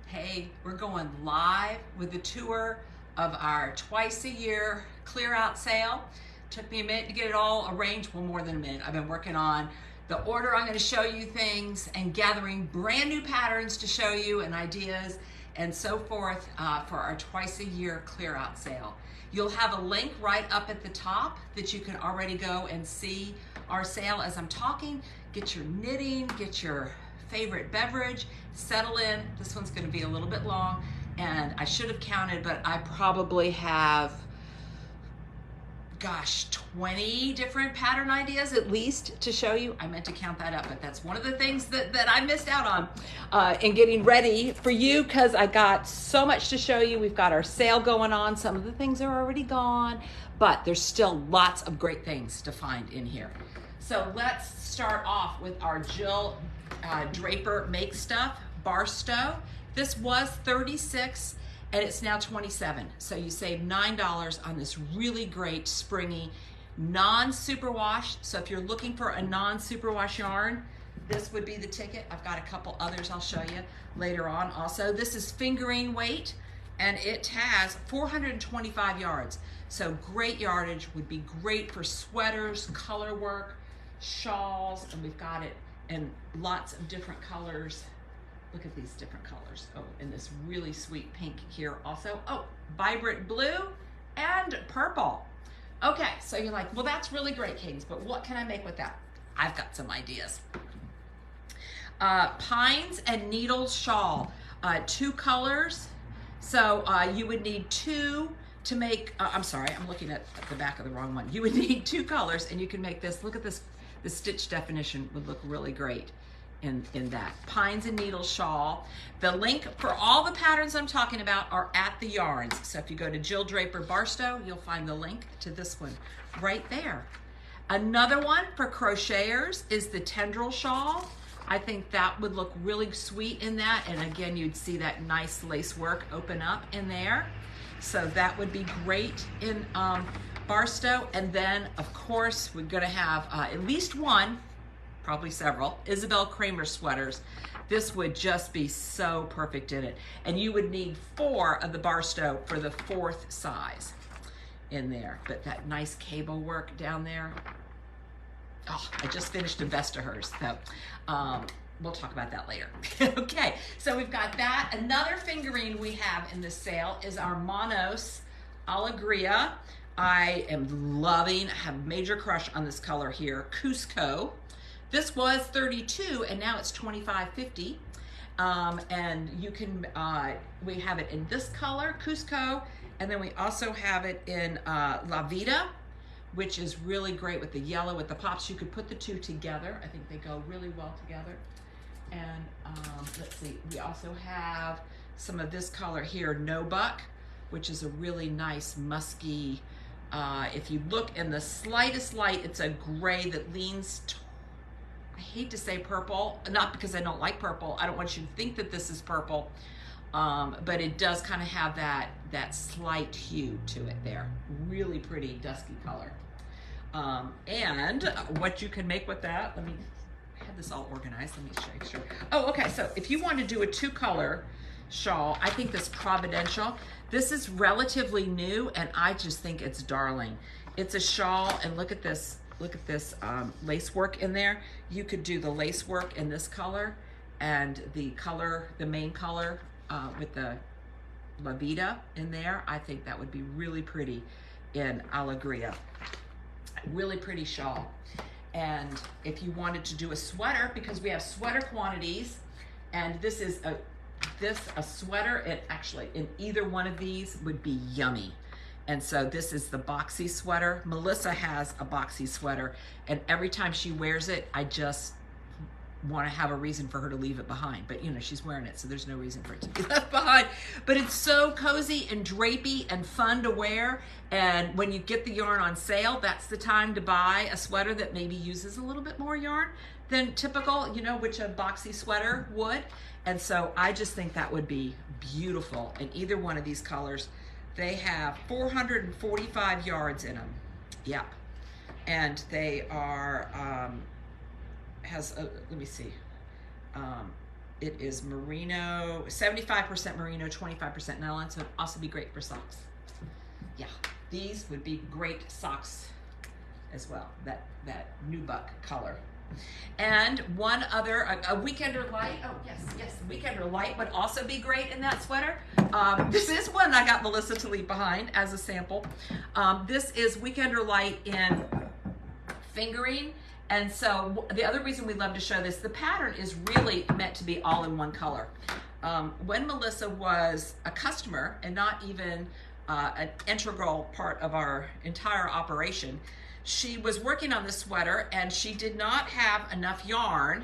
Hey, we're going live with the tour of our twice a year clear out sale. Took me a minute to get it all arranged. Well, more than a minute. I've been working on the order. I'm going to show you things and gathering brand new patterns to show you and ideas and so forth for our twice a year clear out sale. You'll have a link right up at the top that you can already go and see our sale as I'm talking. Get your knitting, get your favorite beverage, settle in. This one's going to be a little bit long, and I should have counted, but I probably have, gosh, 20 different pattern ideas at least to show you. I meant to count that up, but that's one of the things that I missed out on in getting ready for you, because I got so much to show you. We've got our sale going on. Some of the things are already gone, but there's still lots of great things to find in here. So let's start off with our Jill Draper Make Stuff Barstow. This was $36 and it's now $27. So you save $9 on this really great springy non-superwash. So if you're looking for a non-superwash yarn, this would be the ticket. I've got a couple others I'll show you later on also. This is fingering weight and it has 425 yards. So great yardage, would be great for sweaters, color work, shawls, and we've got it in lots of different colors. Look at these different colors. Oh, and this really sweet pink here also. Oh, vibrant blue and purple. Okay, so you're like, well, that's really great, Cadence, but what can I make with that? I've got some ideas. Pines and Needles shawl, 2 colors. So you would need 2 to make, I'm sorry, I'm looking at the back of the wrong one. You would need 2 colors and you can make this. Look at this. The stitch definition would look really great in that. Pines and Needles shawl. The link for all the patterns I'm talking about are at the yarns. So if you go to Jill Draper Barstow, you'll find the link to this one right there. Another one for crocheters is the tendril shawl. I think that would look really sweet in that. And again, you'd see that nice lace work open up in there. So that would be great in Barstow. And then of course we're gonna have at least one, probably several, Isabel Kramer sweaters. This would just be so perfect in it. And you would need 4 of the Barstow for the 4th size in there. But that nice cable work down there. Oh, I just finished a vest of hers, so we'll talk about that later. Okay, so we've got that. Another fingering we have in this sale is our Manos Alegria. I am loving, I have a major crush on this color here, Cusco. This was $32 and now it's $25.50. And you can, we have it in this color, Cusco, and then we also have it in La Vida, which is really great with the yellow, with the pops. You could put the 2 together. I think they go really well together. And let's see, we also have some of this color here, No Buck, which is a really nice musky, if you look in the slightest light, it's a gray that leans, I hate to say purple, not because I don't like purple. I don't want you to think that this is purple, but it does kind of have that slight hue to it there. Really pretty dusky color. And what you can make with that, let me, I had this all organized, let me make sure. Oh, okay, so if you want to do a 2-color shawl, I think this Providential, this is relatively new and I just think it's darling. It's a shawl and look at this lace work in there. You could do the lace work in this color and the color, the main color with the La Vida in there. I think that would be really pretty in Alegria. Really pretty shawl. And if you wanted to do a sweater, because we have sweater quantities, and this is a sweater, it actually in either one of these would be yummy. And so this is the boxy sweater. Melissa has a boxy sweater, and every time she wears it, I just want to have a reason for her to leave it behind. But you know, she's wearing it, so there's no reason for it to be left behind. But it's so cozy and drapey and fun to wear. And when you get the yarn on sale, that's the time to buy a sweater that maybe uses a little bit more yarn than typical, you know, which a boxy sweater would. And so I just think that would be beautiful in either one of these colors. They have 445 yards in them. Yep. And they are, let me see. it is merino, 75% merino, 25% nylon, so it'd also be great for socks. Yeah, these would be great socks as well, that nubuck color. And one other, a Weekender Light. Oh, yes, Weekender Light would also be great in that sweater. This is one I got Melissa to leave behind as a sample. This is Weekender Light in fingering. And so the other reason we love to show this, the pattern is really meant to be all in one color. When Melissa was a customer and not even an integral part of our entire operation, she was working on this sweater and she did not have enough yarn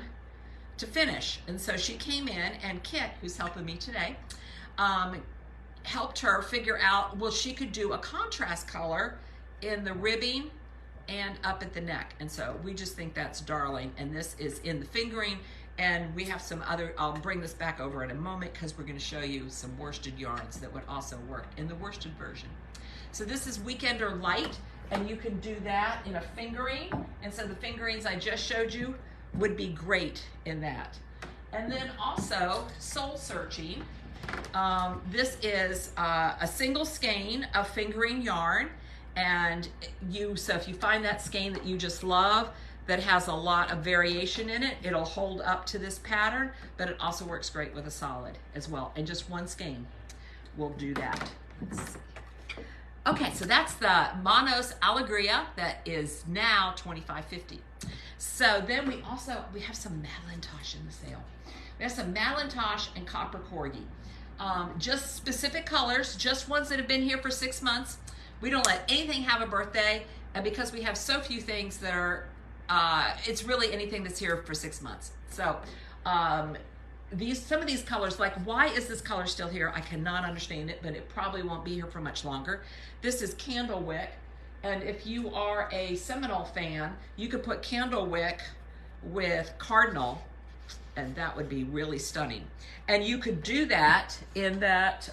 to finish. And so she came in, and Kit, who's helping me today, helped her figure out, well, she could do a contrast color in the ribbing and up at the neck. And so we just think that's darling. And this is in the fingering, and we have some other, I'll bring this back over in a moment because we're going to show you some worsted yarns that would also work in the worsted version. So this is Weekender Light, and you can do that in a fingering. And so the fingerings I just showed you would be great in that. And then also soul searching. This is a single skein of fingering yarn, and so if you find that skein that you just love that has a lot of variation in it, it'll hold up to this pattern, but it also works great with a solid as well. And just one skein will do that. Let's see. Okay, so that's the Manos Alegria that is now $25.50. So then we have some Madelinetosh in the sale. We have some Madelinetosh and Copper Corgi. Just specific colors, just ones that have been here for 6 months. We don't let anything have a birthday, and because we have so few things that are, it's really anything that's here for 6 months. So some of these colors, like, why is this color still here? I cannot understand it, but it probably won't be here for much longer. This is Candlewick, and if you are a Seminole fan, you could put Candlewick with Cardinal, and that would be really stunning. And you could do that in that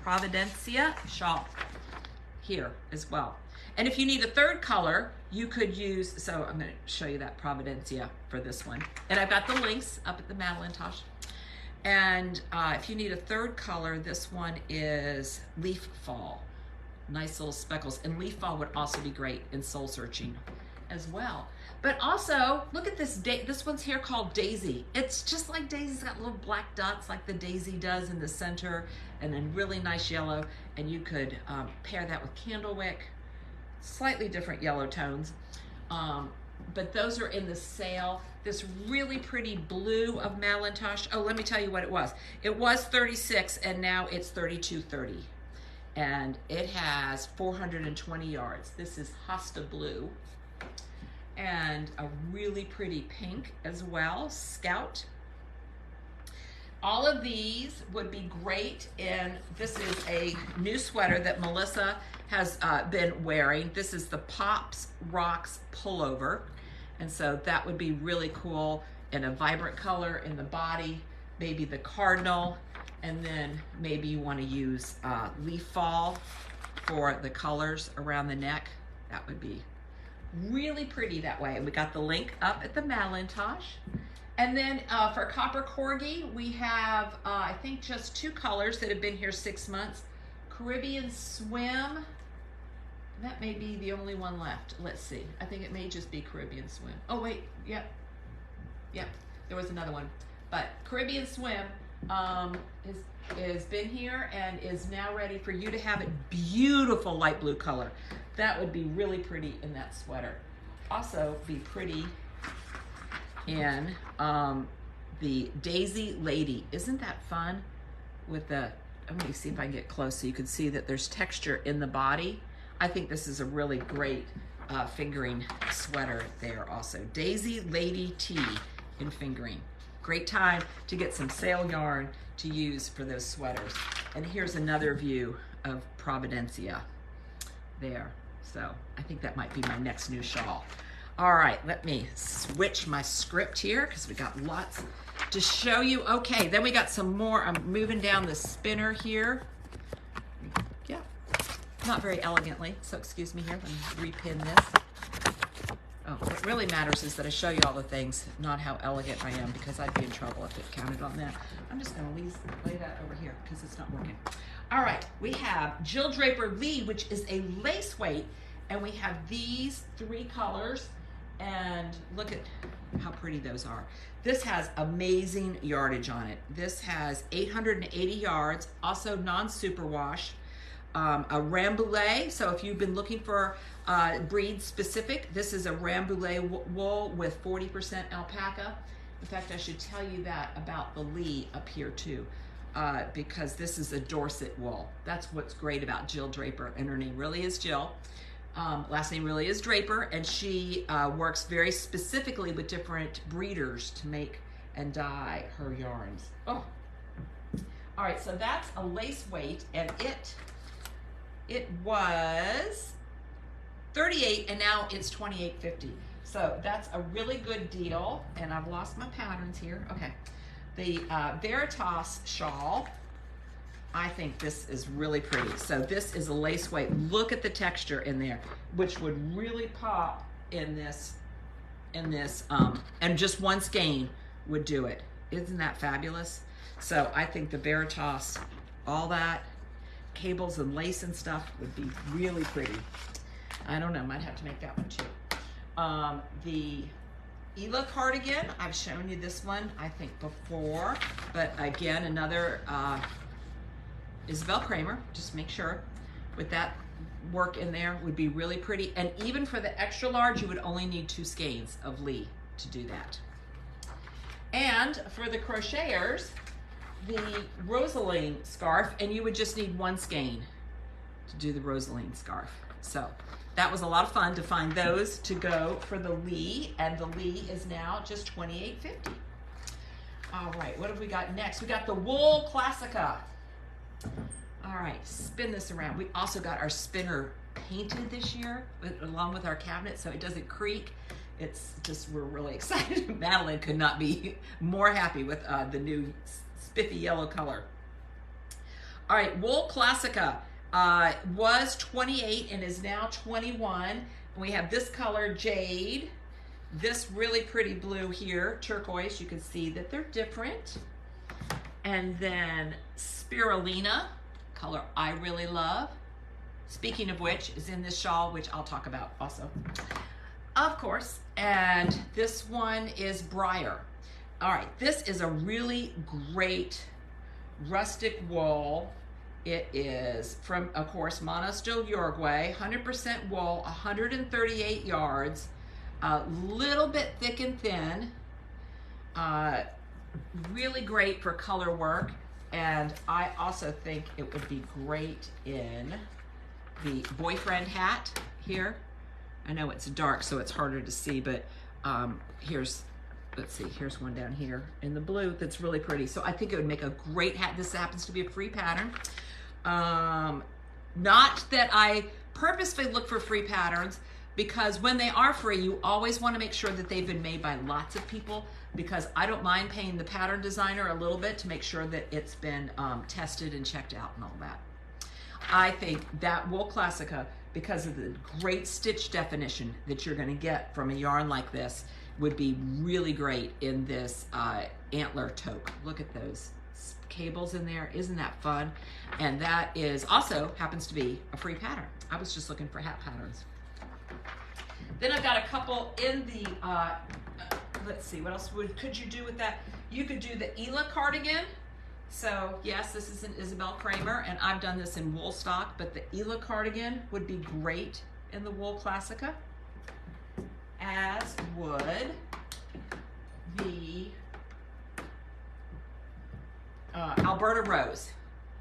Providencia shawl here as well. And if you need a third color, you could use, so I'm going to show you that Providencia for this one. And I've got the links up at the Madelinetosh. And if you need a third color, this one is Leaf Fall. Nice little speckles. And Leaf Fall would also be great in soul searching as well. But also, look at this, this one's here called Daisy. It's just like Daisy's got little black dots like the daisy does in the center, and then really nice yellow. And you could pair that with Candlewick. Slightly different yellow tones, but those are in the sale. This really pretty blue of Madelinetosh. Oh, let me tell you what it was. It was $36, and now it's $32.30, and it has 420 yards. This is Hosta Blue, and a really pretty pink as well, Scout. All of these would be great, and this is a new sweater that Melissa has been wearing. This is the Pops Rocks pullover, and so that would be really cool in a vibrant color in the body, maybe the cardinal, and then maybe you want to use Leaf Fall for the colors around the neck. That would be really pretty that way. And we got the link up at the Madelinetosh. And then for Copper Corgi, we have, I think, just 2 colors that have been here 6 months. Caribbean Swim. That may be the only one left. Let's see. I think it may just be Caribbean Swim. Oh, wait. Yep. There was another one. But Caribbean Swim has been here and is now ready for you to have it. Beautiful light blue color. That would be really pretty in that sweater. Also be pretty in the Daisy Lady. Isn't that fun? With the, I'm going to see if I can get close so you can see that there's texture in the body. I think this is a really great fingering sweater there also. Daisy Lady T in fingering. Great time to get some sale yarn to use for those sweaters. And here's another view of Providencia there. So I think that might be my next new shawl. All right, let me switch my script here because we got lots to show you. Okay, then we got some more. I'm moving down the spinner here. Yeah, not very elegantly, so excuse me here. Let me repin this. Oh, what really matters is that I show you all the things, not how elegant I am, because I'd be in trouble if it counted on that. I'm just going to lay that over here because it's not working. All right, we have Jill Draper Lee, which is a lace weight, and we have these 3 colors, and look at how pretty those are. This has amazing yardage on it. This has 880 yards, also non-superwash. A Rambouillet, so if you've been looking for breed specific, this is a Rambouillet wool with 40% alpaca. In fact, I should tell you that about the Lee up here too, because this is a Dorset wool. That's what's great about Jill Draper, and her name really is Jill. Last name really is Draper, and she works very specifically with different breeders to make and dye her yarns. Oh, all right, so that's a lace weight, and it was $38, and now it's $28.50. So that's a really good deal, and I've lost my patterns here. Okay, the Madelinetosh shawl, I think this is really pretty. So this is a lace weight. Look at the texture in there, which would really pop in this, and just one skein would do it. Isn't that fabulous? So I think the Madelinetosh, all that, cables and lace and stuff would be really pretty. I don't know, might have to make that one too. The Ela cardigan, I've shown you this one, I think before, but again, another Isabel Kramer, just make sure with that work in there would be really pretty. And even for the extra large, you would only need 2 skeins of Lee to do that. And for the crocheters, the Rosaline scarf, and you would just need 1 skein to do the Rosaline scarf. So that was a lot of fun to find those to go for the Lee, and the Lee is now just $28.50. All right, what have we got next? We got the Wool Classica. All right, spin this around. We also got our spinner painted this year along with our cabinet, so it doesn't creak. It's just, we're really excited. Madeline could not be more happy with the new spiffy yellow color. All right, Wool Classica was 28 and is now 21. We have this color, Jade, this really pretty blue here, turquoise. You can see that they're different. And then Spirulina, color I really love. Speaking of which, is in this shawl, which I'll talk about also, of course. And this one is Briar. All right, this is a really great rustic wool. It is from, of course, Manos del Uruguay, 100% wool, 138 yards, a little bit thick and thin, really great for color work. And I also think it would be great in the boyfriend hat here. I know it's dark, so it's harder to see, but here's, let's see, here's one down here in the blue that's really pretty. So I think it would make a great hat. This happens to be a free pattern. Not that I purposefully look for free patterns, because when they are free, you always want to make sure that they've been made by lots of people, because I don't mind paying the pattern designer a little bit to make sure that it's been tested and checked out and all that. I think that Wool Classica, because of the great stitch definition that you're going to get from a yarn like this, would be really great in this antler toque. Look at those cables in there. Isn't that fun? And that is also happens to be a free pattern. I was just looking for hat patterns. Then I've got a couple in the, let's see, what else could you do with that? You could do the Ela cardigan. So yes, this is an Isabel Kramer, and I've done this in wool stock, but the Ela cardigan would be great in the Wool Classica, as would the Alberta Rose.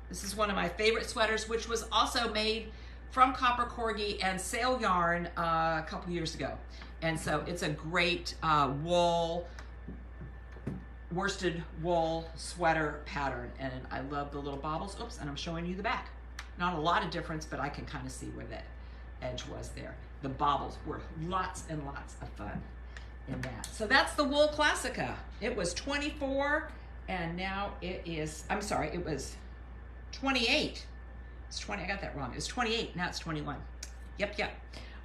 This is one of my favorite sweaters, which was also made from copper corgi and sail yarn a couple years ago. And so it's a great wool, worsted wool sweater pattern. And I love the little bobbles. Oops, and I'm showing you the back. Not a lot of difference, but I can kind of see where that edge was there. The bobbles were lots and lots of fun in that. So that's the Wool Classica. It was 24 and now it is, I'm sorry, it was 28. It's 20, I got that wrong. It was 28, now it's 21. Yep.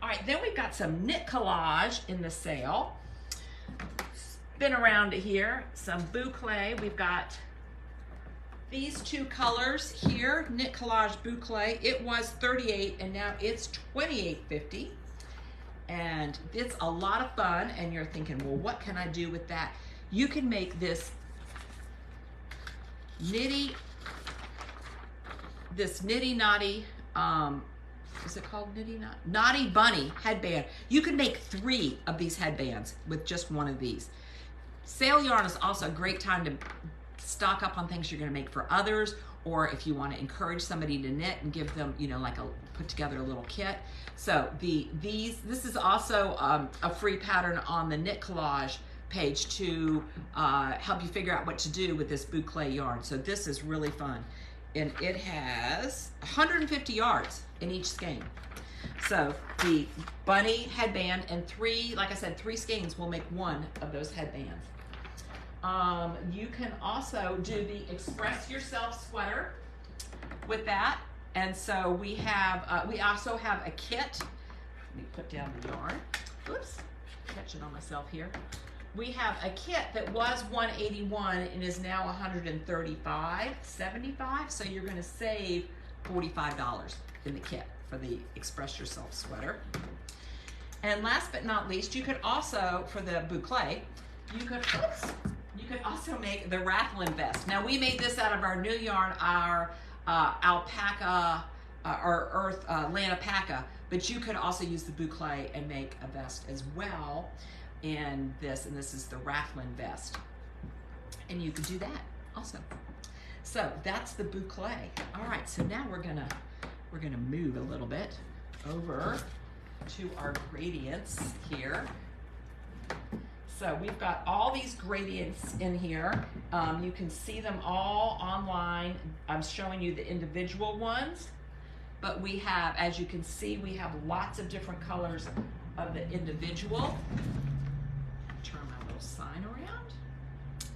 All right, then we've got some knit collage in the sale. Spin around here, some boucle. We've got these two colors here, knit collage boucle. It was $38 and now it's $28.50. And it's a lot of fun, and you're thinking, well, what can I do with that? You can make this nitty naughty, is it called Naughty Bunny headband. You can make 3 of these headbands with just one of these. Sale yarn is also a great time to stock up on things you're gonna make for others, or if you wanna encourage somebody to knit and give them, you know, like put together a little kit. So this is also a free pattern on the knit collage page to help you figure out what to do with this boucle yarn. So this is really fun. And it has 150 yards in each skein. So the bunny headband and 3, like I said, 3 skeins will make 1 of those headbands. You can also do the Express Yourself sweater with that. And so we have, we also have a kit. Let me put down the yarn. Oops, catching on myself here. We have a kit that was $181 and is now $135.75. So you're gonna save $45 in the kit for the Express Yourself sweater. And last but not least, you could also, for the boucle, you could also make the Rathlin vest. Now we made this out of our new yarn, our alpaca, or earth Lanapaca, but you could also use the boucle and make a vest as well. And this is the Rathlin vest. And you could do that also. So that's the boucle. All right, so now we're gonna move a little bit over to our gradients here. So we've got all these gradients in here. You can see them all online. I'm showing you the individual ones, but we have, as you can see, we have lots of different colors of the individual. Turn my little sign around.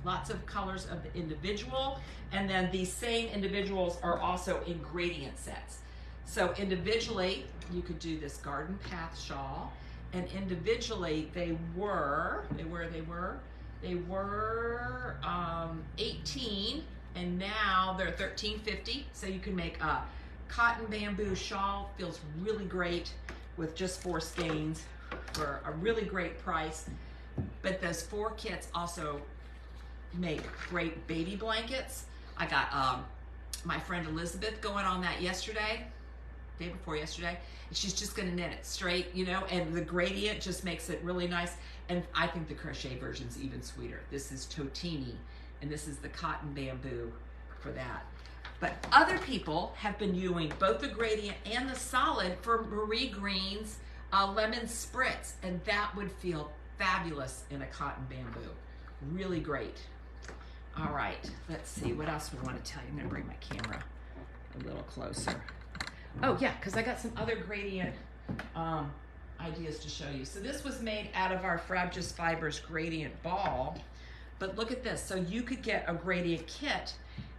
Lots of colors of the individual, and then these same individuals are also in gradient sets. So individually, you could do this garden path shawl, and individually they were 18, and now they're $13.50. So you can make a cotton bamboo shawl, feels really great with just 4 skeins for a really great price. But those 4 kits also make great baby blankets. I got my friend Elizabeth going on that day before yesterday, and she's just gonna knit it straight, you know, and the gradient just makes it really nice. And I think the crochet version's even sweeter. This is Totini, and this is the cotton bamboo for that. But other people have been using both the gradient and the solid for Marie Green's lemon spritz, and that would feel fabulous in a cotton bamboo. Really great. All right, let's see what else we want to tell you. I'm gonna bring my camera a little closer. Oh yeah, because I got some other gradient ideas to show you. So this was made out of our Frabjous Fibers gradient ball, but look at this. So you could get a gradient kit,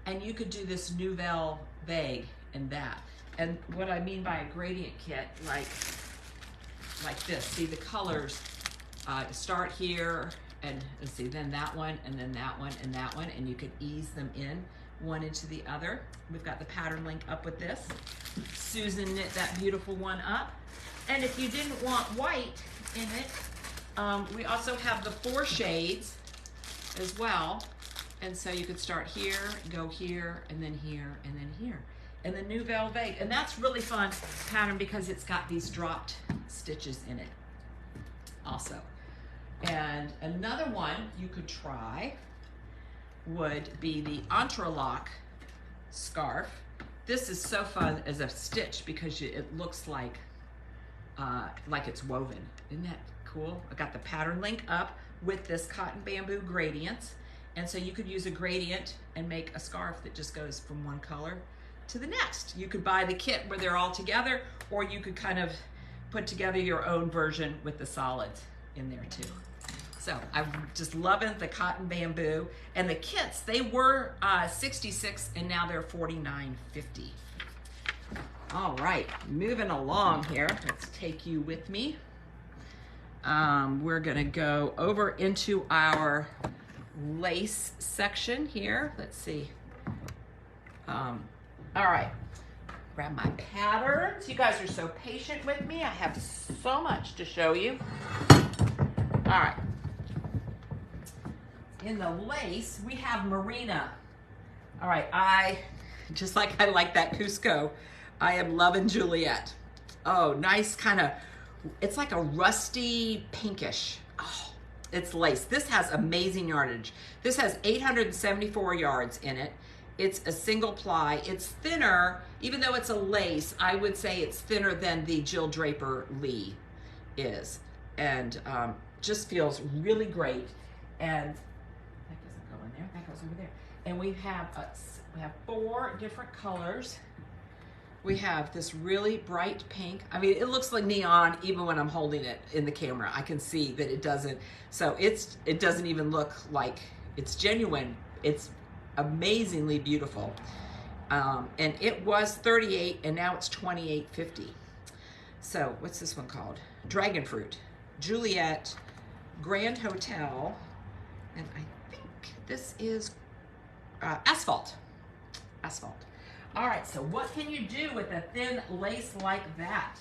and you could do this Nouvelle Vague in that. And what I mean by a gradient kit, like this. See the colors start here, and let's see, then that one, and then that one, and that one, and you could ease them in one into the other. We've got the pattern link up with this. Susan knit that beautiful one up. And if you didn't want white in it, we also have the 4 shades as well. And so you could start here, go here, and then here, and then here. And the Nouvelle Vague. And that's really fun pattern because it's got these dropped stitches in it also. And another one you could try would be the Entrelac scarf. This is so fun as a stitch because it looks like it's woven. Isn't that cool? I got the pattern link up with this cotton bamboo gradients. And so you could use a gradient and make a scarf that just goes from one color to the next. You could buy the kit where they're all together, or you could kind of put together your own version with the solids in there too. So I'm just loving the cotton bamboo. And the kits, they were $66 and now they're $49.50. All right, moving along here. Let's take you with me. We're gonna go over into our lace section here. Let's see. All right, grab my patterns. You guys are so patient with me. I have so much to show you. All right. In the lace, we have Marina. All right, just like I like that Cusco, I am loving Juliet. Oh, nice kind of, it's like a rusty pinkish. Oh, it's lace. This has amazing yardage. This has 874 yards in it. It's a single ply. It's thinner, even though it's a lace, I would say it's thinner than the Jill Draper Lee is. And just feels really great. And that doesn't go in there, that goes over there. And we have 4 different colors. We have this really bright pink. I mean, it looks like neon even when I'm holding it in the camera. I can see that it doesn't. So it doesn't even look like it's genuine. It's amazingly beautiful. And it was $38 and now it's $28.50. So what's this one called? Dragon Fruit, Juliet, Grand Hotel, and I think this is Asphalt. Asphalt. All right, so what can you do with a thin lace like that?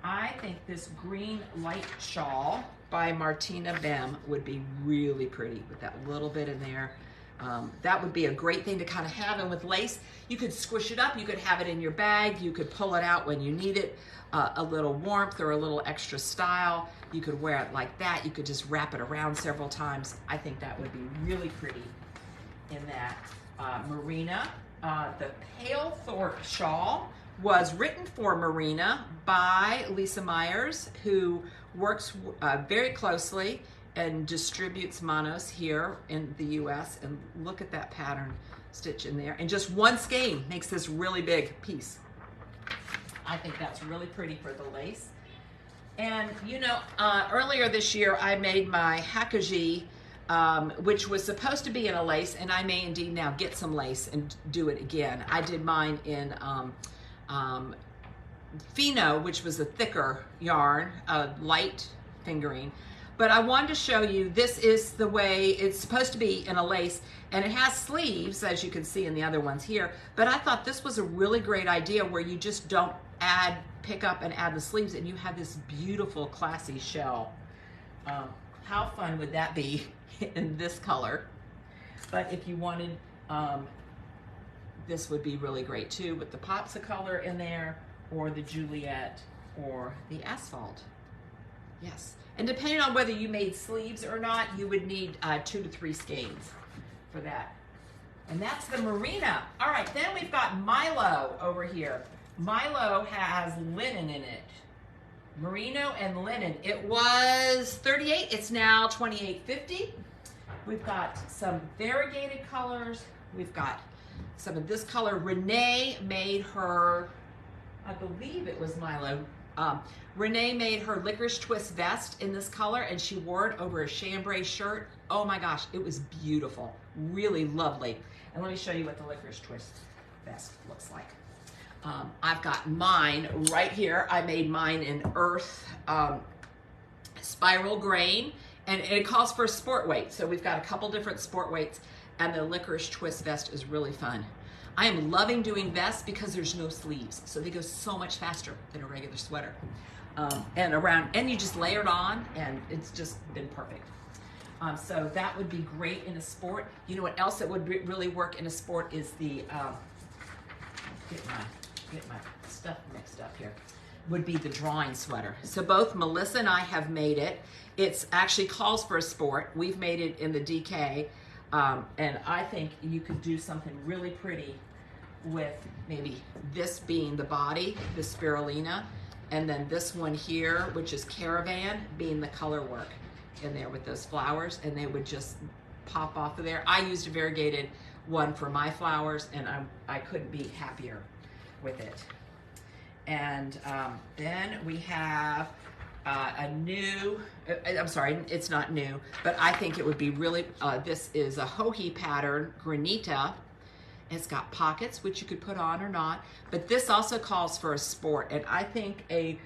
I think this green light shawl by Martina Bem would be really pretty with that little bit in there. That would be a great thing to kind of have. And with lace, you could squish it up. You could have it in your bag. You could pull it out when you need it, a little warmth or a little extra style. You could wear it like that. You could just wrap it around several times. I think that would be really pretty in that. Marina, the Pale Thorpe shawl was written for Marina by Lisa Myers, who works very closely and distributes Manos here in the US. And look at that pattern stitch in there. And just one skein makes this really big piece. I think that's really pretty for the lace. And you know, earlier this year I made my Hakaji, which was supposed to be in a lace, and I may indeed now get some lace and do it again. I did mine in Fino, which was a thicker yarn, light fingering. But I wanted to show you, this is the way it's supposed to be in a lace, and it has sleeves, as you can see in the other ones here. But I thought this was a really great idea where you just don't pick up and add the sleeves, and you have this beautiful, classy shell. How fun would that be in this color? But if you wanted, this would be really great too, with the pops of color in there, or the Juliet, or the Asphalt. Yes. And depending on whether you made sleeves or not, you would need 2 to 3 skeins for that. And that's the Marina. All right, then we've got Milo over here. Milo has linen in it. Merino and linen. It was $38, it's now $28.50. We've got some variegated colors. We've got some of this color. Renee made her, I believe it was Milo. Renee made her licorice twist vest in this color, and she wore it over a chambray shirt. Oh my gosh, it was beautiful, really lovely. And let me show you what the licorice twist vest looks like. I've got mine right here. I made mine in earth spiral grain, and it calls for sport weight. So we've got a couple different sport weights, and the licorice twist vest is really fun. I am loving doing vests because there's no sleeves, so they go so much faster than a regular sweater. And you just layer it on, and it's just been perfect. So that would be great in a sport. You know what else that would really work in a sport is the, get my stuff mixed up here, would be the drawing sweater. So both Melissa and I have made it. It's actually calls for a sport. We've made it in the DK, and I think you could do something really pretty with maybe this being the body, the spirulina, and then this one here, which is Caravan, being the color work in there with those flowers, and they would just pop off of there. I used a variegated one for my flowers, and I couldn't be happier with it. And then we have a new, I'm sorry, it's not new, but I think it would be really, this is a Hohi pattern, Granita, It's got pockets, which you could put on or not, but this also calls for a sport. And I think a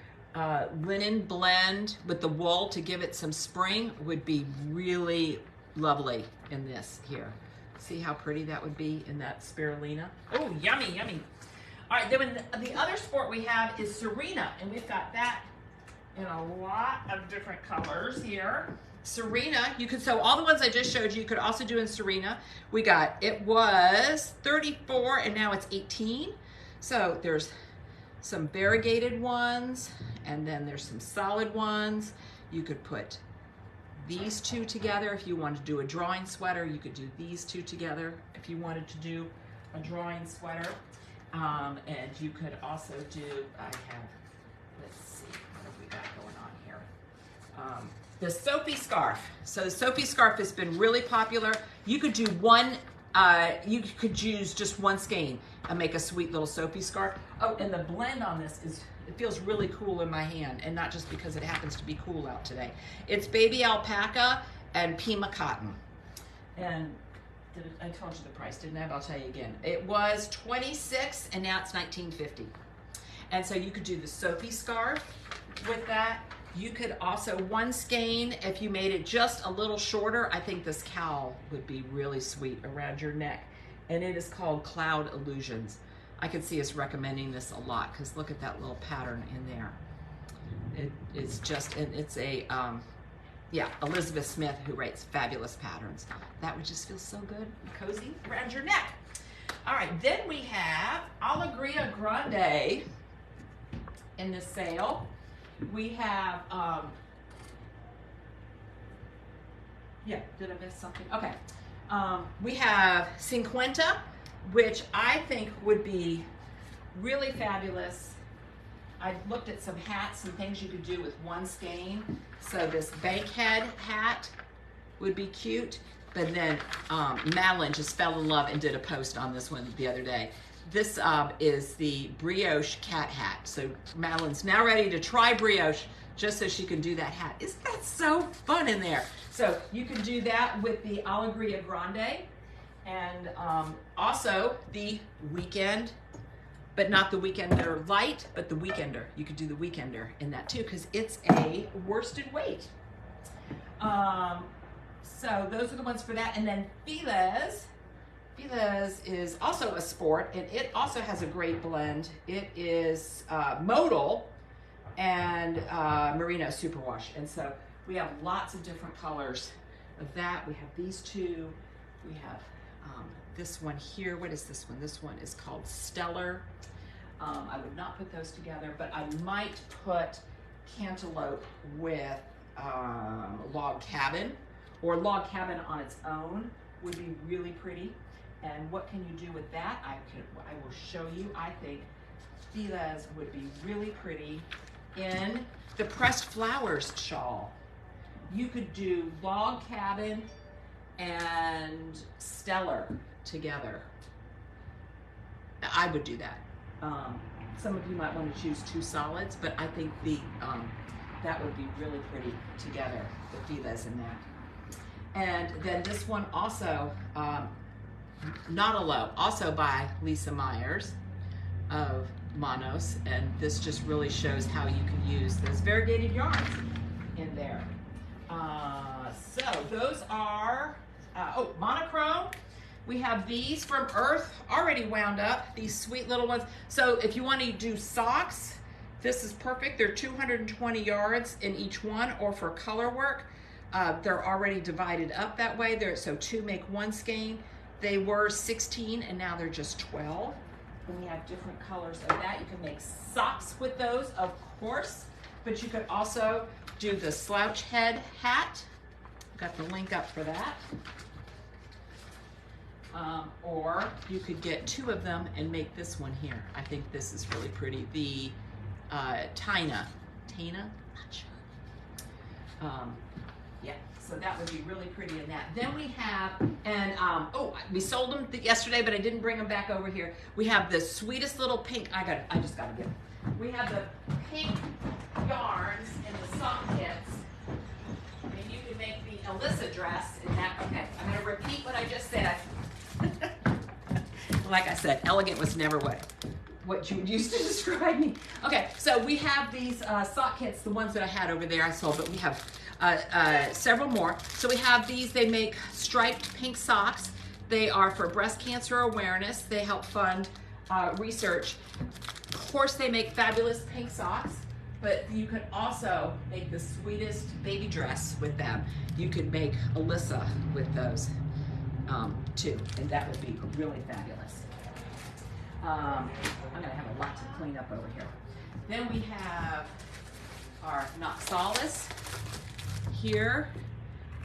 linen blend with the wool to give it some spring would be really lovely in this here. See how pretty that would be in that spirulina? Oh, yummy, yummy. All right, then the other sport we have is Serena, and we've got that in a lot of different colors here. Serena, you could sew all the ones I just showed you. You could also do in Serena. We got, it was 34 and now it's 18. So there's some variegated ones and then there's some solid ones. You could put these two together. If you wanted to do a drawing sweater, you could do these two together. If you wanted to do a drawing sweater, and you could also do, I have, let's see, what have we got going on here? The Sophie scarf. So the Sophie scarf has been really popular. You could do one, you could use just one skein and make a sweet little Sophie scarf. Oh, and the blend on this is, it feels really cool in my hand, and not just because it happens to be cool out today. It's baby alpaca and Pima cotton. And I told you the price, didn't I? I'll tell you again. It was $26 and now it's $19.50. And so you could do the Sophie scarf with that. You could also one skein, if you made it just a little shorter, I think this cowl would be really sweet around your neck. And it is called Cloud Illusions. I could see us recommending this a lot because look at that little pattern in there. It is just, and it's a, yeah, Elizabeth Smith, who writes fabulous patterns. That would just feel so good and cozy around your neck. All right, then we have Alegria Grande in this sale. We have, yeah, did I miss something? Okay. We have 50, which I think would be really fabulous. I looked at some hats and things you could do with one skein. So this bankhead hat would be cute. But then Madeline just fell in love and did a post on this one the other day. This is the brioche cat hat. So Madeline's now ready to try brioche just so she can do that hat. Isn't that so fun in there? So you can do that with the Alegria Grande and also the Weekend, but not the Weekender Light, but the Weekender. You could do the Weekender in that too because it's a worsted weight. So those are the ones for that. And then Feliz. Feliz is also a sport, and it also has a great blend. It is modal and merino superwash. And so we have lots of different colors of that. We have these two. We have this one here. What is this one? This one is called Stellar. I would not put those together, but I might put Cantaloupe with Log Cabin, or Log Cabin on its own would be really pretty. And what can you do with that? I will show you. I think Feliz would be really pretty in the pressed flowers shawl. You could do Log Cabin and Stellar together. I would do that. Some of you might want to choose two solids, but I think the that would be really pretty together, the Feliz in that. And then this one also, Not a Low, also by Lisa Myers of Manos, and this just really shows how you can use those variegated yarns in there. So those are, oh, monochrome. We have these from Earth already wound up, these sweet little ones. So if you want to do socks, this is perfect. They're 220 yards in each one, or for color work, they're already divided up that way. So two make one skein. They were 16 and now they're just 12. And we have different colors of that. You can make socks with those, of course, but you could also do the slouch head hat. Got the link up for that. Or you could get two of them and make this one here. I think this is really pretty. The Tina, not sure. Yeah, so that would be really pretty in that. Then we have, and oh, we sold them yesterday, but I didn't bring them back over here. We have the sweetest little pink, I just gotta get them. We have the pink yarns and the sock kits. And you can make the Alyssa dress in that. Okay, I'm gonna repeat what I just said. Like I said, elegant was never what you would use to describe me. Okay, so we have these sock kits, the ones that I had over there I sold, but we have several more. So we have these, they make striped pink socks. They are for breast cancer awareness. They help fund research. Of course, they make fabulous pink socks, but you could also make the sweetest baby dress with them. You could make Alyssa with those too, and that would be really fabulous. I'm gonna have a lot to clean up over here. Then we have our Noxalis here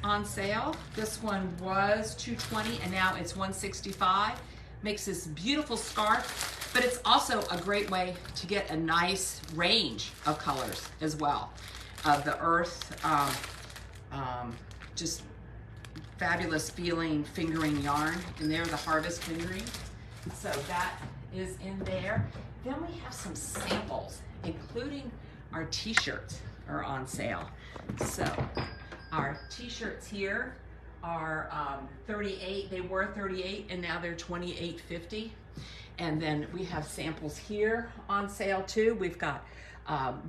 on sale. This one was $220 and now it's $165. Makes this beautiful scarf, but it's also a great way to get a nice range of colors as well. The earth, just fabulous feeling fingering yarn in there, the harvest fingering. So that is in there. Then we have some samples, including our t-shirts are on sale. So our t-shirts here are 38, they were 38 and now they're $28.50. And then we have samples here on sale too. We've got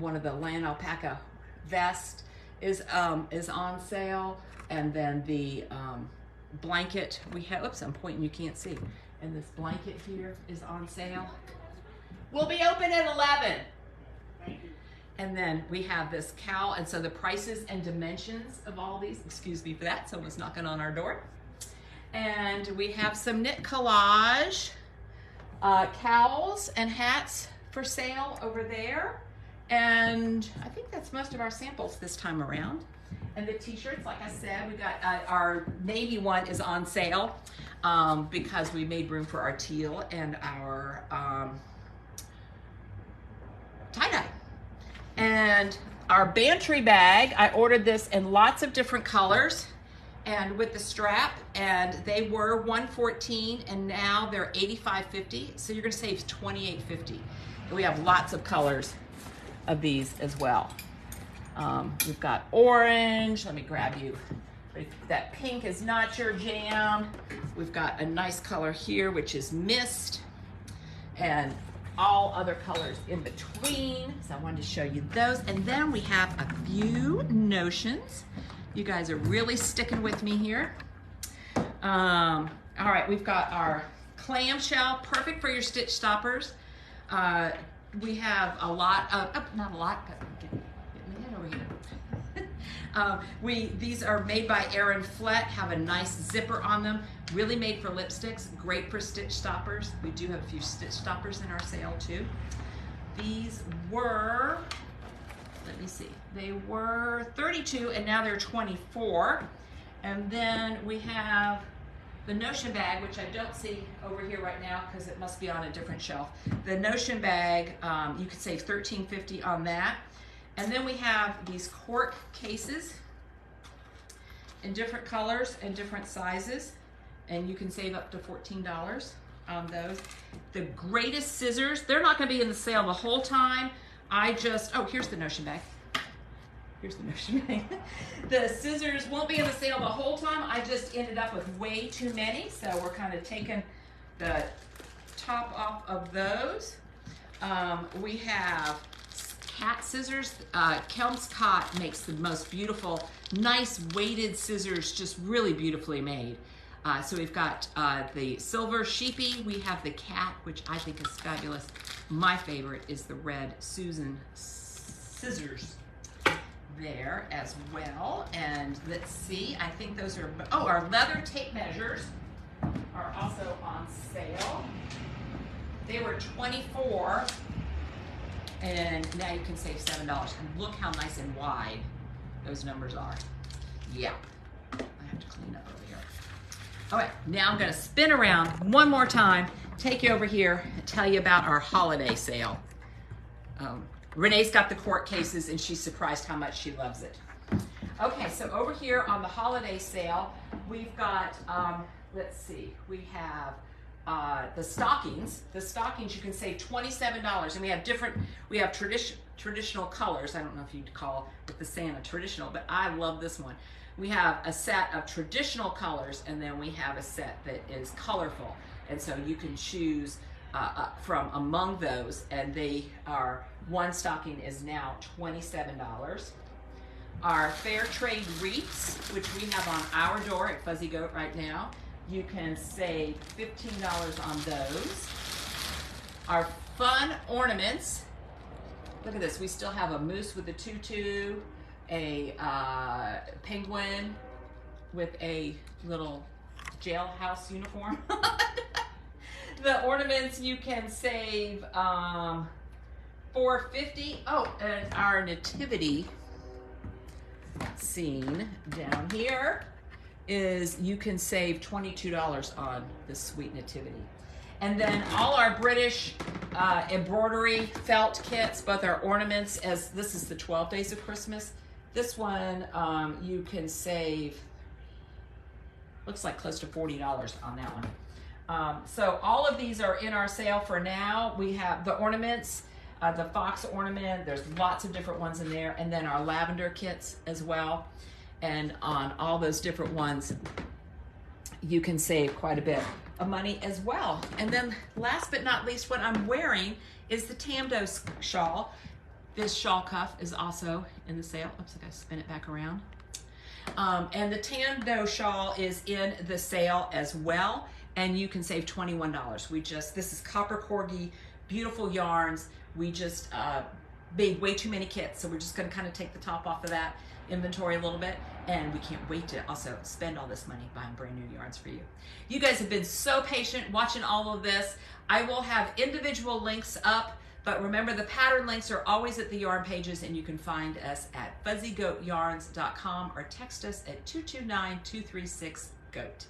one of the land alpaca vest is on sale. And then the blanket we have, oops, I'm pointing, you can't see. And this blanket here is on sale. We'll be open at 11. Thank you. And then we have this cowl, and so the prices and dimensions of all these, excuse me for that, someone's knocking on our door. And we have some knit collage cowls and hats for sale over there. And I think that's most of our samples this time around. And the t-shirts, like I said, we got our navy one is on sale because we made room for our teal and our tie-dye. And our Bantry bag, I ordered this in lots of different colors and with the strap, and they were $114 and now they're $85.50. So you're gonna save $28.50. We have lots of colors of these as well. We've got orange, let me grab you. If that pink is not your jam, we've got a nice color here, which is mist, and all other colors in between. So I wanted to show you those. And then we have a few notions. You guys are really sticking with me here. All right, we've got our clamshell, perfect for your stitch stoppers. We have a lot of, not a lot, but get my head over here. These are made by Erin Flett, have a nice zipper on them, really made for lipsticks, great for stitch stoppers. We do have a few stitch stoppers in our sale too. These were, let me see, they were 32 and now they're 24. And then we have the Notion bag, which I don't see over here right now because it must be on a different shelf. The Notion bag, you could save $13.50 on that. And then we have these cork cases in different colors and different sizes, and you can save up to $14 on those. The greatest scissors, they're not gonna be in the sale the whole time. Oh, here's the Notion bag. Here's the Notion bag. The scissors won't be in the sale the whole time. I just ended up with way too many, so we're kind of taking the top off of those. We have cat scissors. Kelmscott makes the most beautiful, nice weighted scissors, just really beautifully made. So we've got the silver sheepy. We have the cat, which I think is fabulous. My favorite is the red Susan scissors there as well. And let's see, I think those are, oh, our leather tape measures are also on sale. They were $24. And now you can save $7. And look how nice and wide those numbers are. Yeah, I have to clean up over here. All right, now I'm gonna spin around one more time, take you over here and tell you about our holiday sale. Renee's got the cork cases and she's surprised how much she loves it. Okay, so over here on the holiday sale, we've got, let's see, we have the stockings. The stockings you can save $27, and we have traditional colors. I don't know if you'd call it the Santa traditional, but I love this one. We have a set of traditional colors, and then we have a set that is colorful. And so you can choose from among those, and one stocking is now $27. Our fair trade wreaths, which we have on our door at Fuzzy Goat right now, you can save $15 on those. Our fun ornaments, look at this, we still have a moose with a tutu, a penguin with a little jailhouse uniform. The ornaments you can save $4.50. Oh, and our nativity scene down here is you can save $22 on this sweet nativity. And then all our British embroidery felt kits, both our ornaments, as this is the 12 Days of Christmas. This one you can save, looks like close to $40 on that one. So all of these are in our sale for now. We have the ornaments, the fox ornament, there's lots of different ones in there, and then our lavender kits as well. And on all those different ones, you can save quite a bit of money as well. And then last but not least, what I'm wearing is the Tamdo shawl. This shawl cuff is also in the sale. Oops, I gotta spin it back around. And the Tamdo shawl is in the sale as well, and you can save $21. This is copper corgi, beautiful yarns. We just made way too many kits, so we're just gonna kind of take the top off of that inventory a little bit, and we can't wait to also spend all this money buying brand new yarns for you. You guys have been so patient watching all of this. I will have individual links up, but remember the pattern links are always at the yarn pages, and you can find us at fuzzygoatyarns.com or text us at 229-236-GOAT.